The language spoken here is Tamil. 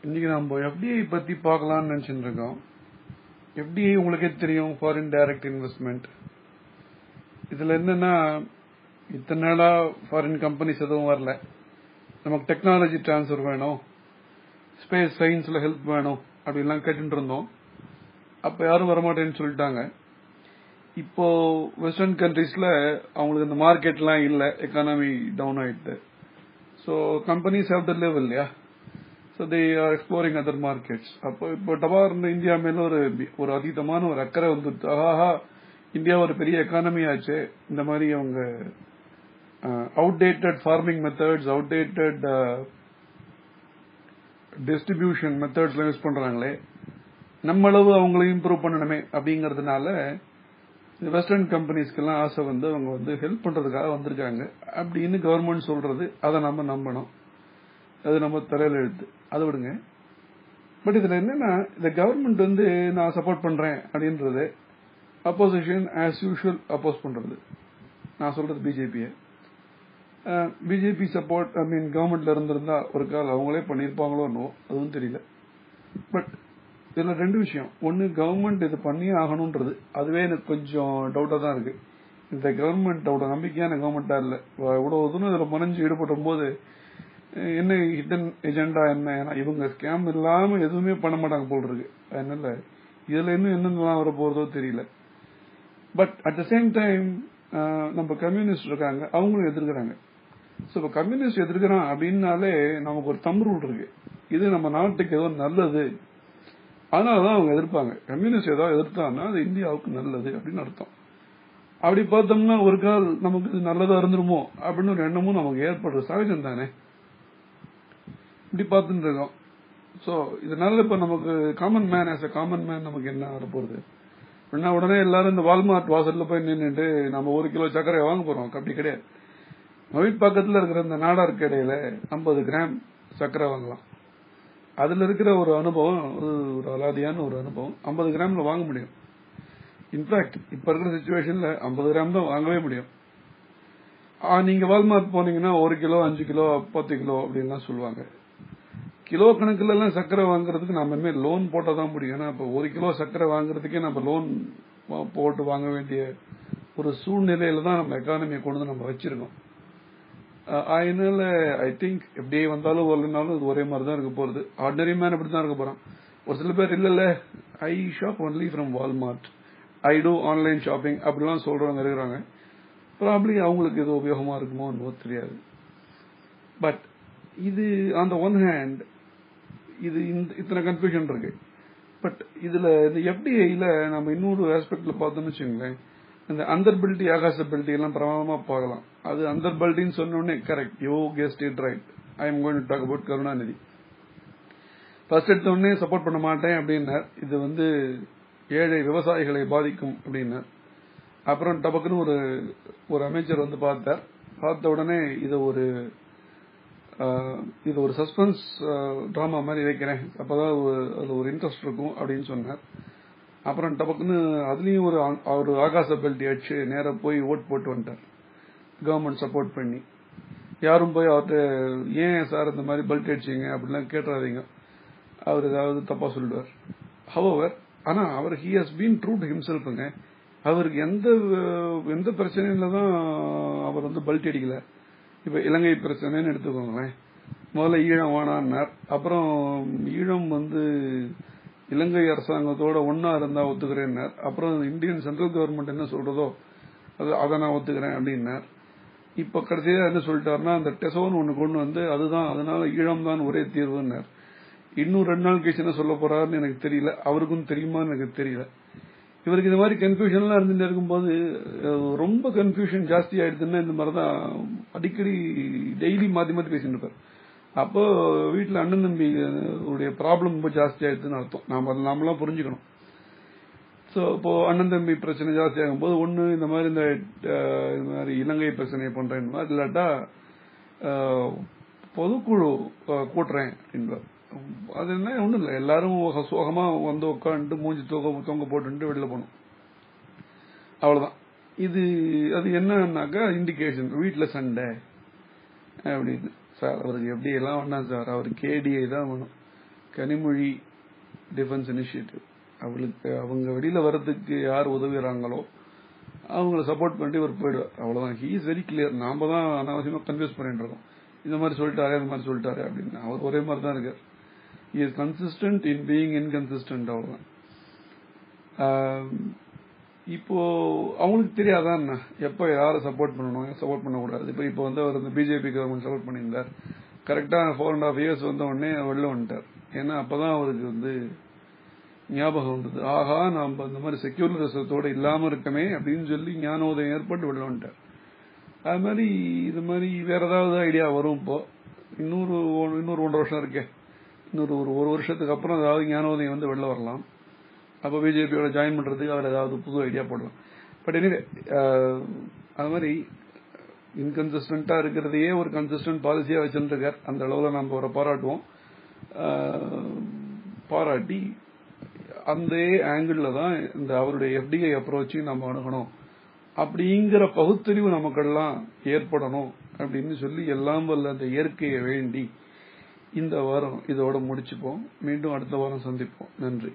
இன்னைக்கு நம்ம எஃப்டிஐ பத்தி பார்க்கலாம்னு நினைச்சிட்டு இருக்கோம். எஃப்டிஐ உங்களுக்கே தெரியும், ஃபாரின் டைரக்ட் இன்வெஸ்ட்மெண்ட். இதுல என்னன்னா, இத்தனை நாளா ஃபாரின் கம்பெனிஸ் எதுவும் வரல. நமக்கு டெக்னாலஜி டிரான்ஸ்ஃபர் வேணும், ஸ்பேஸ் சயின்ஸ்ல ஹெல்ப் வேணும் அப்படின்லாம் கேட்டுட்டு இருந்தோம். அப்ப யாரும் வரமாட்டேன்னு சொல்லிட்டாங்க. இப்போ வெஸ்டர்ன் கண்ட்ரீஸ்ல அவங்களுக்கு இந்த மார்க்கெட்லாம் இல்ல, எக்கானமி டவுன் ஆயிடுது. So companies have to live இல்லையா? So they are exploring other markets. அப்போ இப்போ டபார்னு இந்தியா மேல ஒரு அதீதமான ஒரு அக்கறை வந்து, ஆஹா இந்தியா ஒரு பெரிய எக்கானமி ஆச்சு, இந்த மாதிரி அவங்க outdated farming methods, outdated distribution methods use பண்றாங்களே, நம்ம அளவு அவங்களை இம்ப்ரூவ் பண்ணணுமே அப்படிங்கறதுனால இந்த வெஸ்டர்ன் கம்பெனிஸ்க்கெல்லாம் ஆசை வந்து அவங்க வந்து ஹெல்ப் பண்றதுக்காக வந்திருக்காங்க அப்படின்னு கவர்மெண்ட் சொல்றது. அதை நம்ம நம்பணும், அது நம்ம தலையில எழுத்து, அதை விடுங்க. பட் இதுல என்னன்னா, இந்த கவர்மெண்ட் வந்து நான் சப்போர்ட் பண்றேன் அப்படின்றது, அப்போசிஷன் ஆஸ் யூஷுவல் அப்போஸ் பண்றது. நான் சொல்றது பிஜேபி சப்போர்ட், ஐ மீன் கவர்மெண்ட்ல இருந்திருந்தா ஒரு கால் அவங்களே பண்ணிருப்பாங்களோ என்னவோ, அதுவும் தெரியல. பட் இதுல ரெண்டு விஷயம். ஒன்னு, கவர்மெண்ட் இது பண்ணியே ஆகணும்ன்றது, அதுவே எனக்கு கொஞ்சம் டவுட்டா தான் இருக்கு. இந்த கவர்மெண்ட் அவ்வளவு நம்பிக்கையான கவர்மெண்டா இல்ல. இவ்வளவு தூரம் இதுல முனைஞ்சு ஈடுபடும் போது என்ன ஹிடன் எஜெண்டா என்ன? இவங்க ஸ்கேம் இல்லாம எதுவுமே பண்ண மாட்டாங்க போல் இருக்கு. அதனால இதுல இன்னும் என்னென்னலாம் வர போறதோ தெரியல. But at the same time நம்ம கம்யூனிஸ்ட் இருக்காங்க, அவங்களும் எதிர்க்கிறாங்க. சோ இப்ப கம்யூனிஸ்ட் எதிர்க்கிறான் அப்படின்னாலே நமக்கு ஒரு தம் ரூல் இருக்கு, இது நம்ம நாட்டுக்கு ஏதோ நல்லது, அதனாலதான் அவங்க எதிர்ப்பாங்க. கம்யூனிஸ்ட் ஏதோ எதிர்த்தாங்கன்னா அது இந்தியாவுக்கு நல்லது அப்படின்னு அர்த்தம். அப்படி பார்த்தோம்னா ஒரு கால் நமக்கு இது நல்லதா இருந்துருமோ அப்படின்னு ஒரு எண்ணமும் நமக்கு ஏற்படுற சகஜம் தானே. இப்படி பார்த்துட்டு இருக்கோம். சோ இதனால இப்ப நமக்கு common man, as a common man நமக்கு என்ன வர போறது? உடனே எல்லாரும் இந்த வால்மார்ட் வாசல்ல போய் நின்றுட்டு நம்ம 1 கிலோ சர்க்கரை வாங்க போறோம். அப்படி கிடையாது. நம்ம வீட்டு பக்கத்துல இருக்கிற இந்த நாடார் கடையில 50 கிராம் சர்க்கரை வாங்கலாம். அதுல இருக்கிற ஒரு அனுபவம், ஒரு அலாதியான ஒரு அனுபவம் 50 கிராம்ல வாங்க முடியும். இன்ஃபேக்ட் இப்ப இருக்கிற சிச்சுவேஷன்ல 50 கிராம் தான் வாங்கவே முடியும். நீங்க வால்மார்ட் போனீங்கன்னா 1 கிலோ, 5 கிலோ, 10 கிலோ அப்படின்லாம் சொல்லுவாங்க. கிலோ கணக்குல எல்லாம் சர்க்கரை வாங்குறதுக்கு நம்ம லோன் போட்டா தான் முடியும். ஏன்னா இப்ப 1 கிலோ சர்க்கரை வாங்குறதுக்கே நம்ம லோன் போட்டு வாங்க வேண்டிய ஒரு சூழ்நிலையில தான் நம்ம எக்கானமியை கொண்டு நம்ம வச்சிருக்கோம். அதனால ஐ திங்க் எப்படியே வந்தாலும் வரலனாலும் இது ஒரே மாதிரி தான் இருக்க போறது. ஆர்டினரி மேன் அப்படி தான் இருக்க போறான். ஒரு சில பேர் இல்ல I shop only from Walmart, I do online shopping அப்படிலாம் சொல்றவங்க இருக்கிறாங்க. ப்ராப்ளி அவங்களுக்கு இது உபயோகமா இருக்குமோ தெரியாது. பட் இது ஆன் த ஒன் ஹேண்ட் இது இத்தனை கன்ஃபியூஷன் இருக்கு. பட் இதுல இந்த எஃப்டிஐல நம்ம இன்னொரு ஆஸ்பெக்ட்ல பார்த்தோம்னு வச்சுங்களேன், இந்த அந்தர்பிலிட்டி ஆகாசபிலிட்டி எல்லாம் பிரமாதமா பார்க்கலாம். அது அந்தர்பிலிட்டின்னு சொன்னோடனே correct, you guessed it right. I am going to talk about Karunanidhi. First எடுத்த உடனே சப்போர்ட் பண்ண மாட்டேன் அப்படின்னார். இது வந்து ஏழை விவசாயிகளை பாதிக்கும் அப்படின்னார். அப்புறம் டபக்குன்னு ஒரு அமைச்சர் வந்து பார்த்தார். பார்த்த உடனே இது ஒரு சஸ்பென்ஸ் டிராமா மாதிரி வைக்கிறேன், அப்பதான் அதுல ஒரு இன்ட்ரெஸ்ட் இருக்கும் அப்படின்னு சொன்னார். அப்புறம் டபக்குன்னு அதுலயும் ஒரு ஆகாச பெல்ட் அடிச்சு நேர போய் ஓட் போட்டு வந்துட்டார், கவர்மெண்ட் சப்போர்ட் பண்ணி. யாரும் போய் அவர்கிட்ட ஏன் சார் இந்த மாதிரி பெல்ட் அடிச்சீங்க அப்படிலாம் கேட்டுறாதீங்க, அவர் ஏதாவது தப்பா சொல்லுவார். ஹவவர் ஆனா அவர் he has been true to ஹிம்செல்ஃப்ங்க. அவருக்கு எந்த பிரச்சனையில தான் அவர் வந்து பெல்ட் அடிக்கல. இப்ப இலங்கை பிரச்சனைன்னு எடுத்துக்கோங்களேன். முதல்ல ஈழம் வேணான்னார். அப்புறம் ஈழம் வந்து இலங்கை அரசாங்கத்தோட ஒன்னா இருந்தா ஒத்துக்கிறேன்னார். அப்புறம் இந்தியன் சென்ட்ரல் கவர்மெண்ட் என்ன சொல்றதோ அதை நான் ஒத்துக்கிறேன் அப்படின்னார். இப்ப கடைசியா என்ன சொல்லிட்டாருன்னா, அந்த டெசோன்னு ஒண்ணு கொண்டு வந்து அதுதான், அதனால ஈழம் தான் ஒரே தீர்வுன்னார். இன்னும் 2 நாள் கழிச்சு என்ன சொல்ல போறாருன்னு எனக்கு தெரியல, அவருக்கும் தெரியுமான்னு எனக்கு தெரியல. இவருக்கு இந்த மாதிரி கன்ஃபியூஷன் எல்லாம் இருந்துட்டு இருக்கும்போது ரொம்ப கன்ஃபியூஷன் ஜாஸ்தி ஆயிடுதுன்னா இந்த மாதிரிதான் அடிக்கடி டெய்லி மாத்தி மாத்தி பேசிட்டு இருப்பார். அப்போ வீட்டுல அண்ணன் தம்பி உடைய ப்ராப்ளம் ரொம்ப ஜாஸ்தி ஆயிடுதுன்னு அர்த்தம். நாமெல்லாம் புரிஞ்சுக்கணும். சோ இப்போ அண்ணன் தம்பி பிரச்சனை ஜாஸ்தி ஆகும் போது ஒண்ணு இந்த மாதிரி இலங்கை பிரச்சனையை பண்றேன், இல்லாட்டா பொதுக்குழு கூட்டுறேன் அப்படின்பார். அது என்ன ஒண்ணும் இல்ல, எல்லாரும் சோகமா வந்து உட்காந்து மூஞ்சி தொங்க போட்டு வெளில போகணும், அவ்வளவுதான். அது என்னன்னாக்கா இண்டிகேஷன் வீட்டுல சண்டை அப்படின்னு. சார் அவருக்கு எப்படி எல்லாம் வேணாம் சார், அவருக்கு கேடிஐ தான் வேணும். கனிமொழி டிஃபென்ஸ் இனிஷியேட்டிவ், அவங்க வெளியில வர்றதுக்கு யார் உதவுறாங்களோ அவங்கள சப்போர்ட் பண்ணிட்டு இவர் போயிடுவார். அவ்வளவுதான். He is very clear. நாம தான் அனாவசியமா கன்ஃபியூஸ் பண்ணிட்டு இருக்கோம். இந்த மாதிரி சொல்லிட்டாரு, அந்த மாதிரி சொல்லிட்டாரு அப்படின்னு. அவர் ஒரே மாதிரி தான் இருக்கார். He is consistent in being inconsistent. அவ்வளவுதான். இப்போ அவங்களுக்கு தெரியாதான் எப்ப யாரை சப்போர்ட் பண்ணணும், சப்போர்ட் பண்ணக்கூடாது. இப்போ வந்து அவர் இந்த பிஜேபி கவர்மெண்ட் சப்போர்ட் பண்ணியிருந்தார். கரெக்டா 4.5 years வந்த உடனே வெளில வந்துட்டார். ஏன்னா அப்பதான் அவருக்கு வந்து ஞாபகம் வந்தது, ஆஹா நாம இந்த மாதிரி செக்யூலரிசத்தோட இல்லாம இருக்கமே அப்படின்னு சொல்லி ஞானோதயம் ஏற்பட்டு வெளில வந்துட்டார். அது மாதிரி இது மாதிரி வேற ஏதாவது ஐடியா வரும். இப்போ இன்னொரு 1.5 வருஷம் இருக்கே, இன்னொரு ஒரு வருஷத்துக்கு அப்புறம் ஏதாவது ஞானோதயம் வந்து வெளில வரலாம். அப்ப பிஜேபியோட ஜாயின் பண்றதுக்கு அவர் ஏதாவது புது ஐடியா போடலாம். பட் எனிவே அது மாதிரி இன்கன்சிஸ்டன்டா இருக்கிறதையே ஒரு கன்சிஸ்டன்ட் பாலிசியா வச்சிருக்கார். அந்த அளவுல நம்ம அவரை பாராட்டுவோம். பாராட்டி அந்த ஆங்கிள் தான் இந்த அவருடைய எஃப்டிஐ அப்ரோச்சையும் நம்ம அணுகணும் அப்படிங்கிற பகுத்தறிவு நமக்கெல்லாம் ஏற்படணும் அப்படின்னு சொல்லி எல்லாம் வல்ல அந்த இயற்கையை வேண்டி இந்த வாரம் இதோட முடிச்சுப்போம். மீண்டும் அடுத்த வாரம் சந்திப்போம். நன்றி.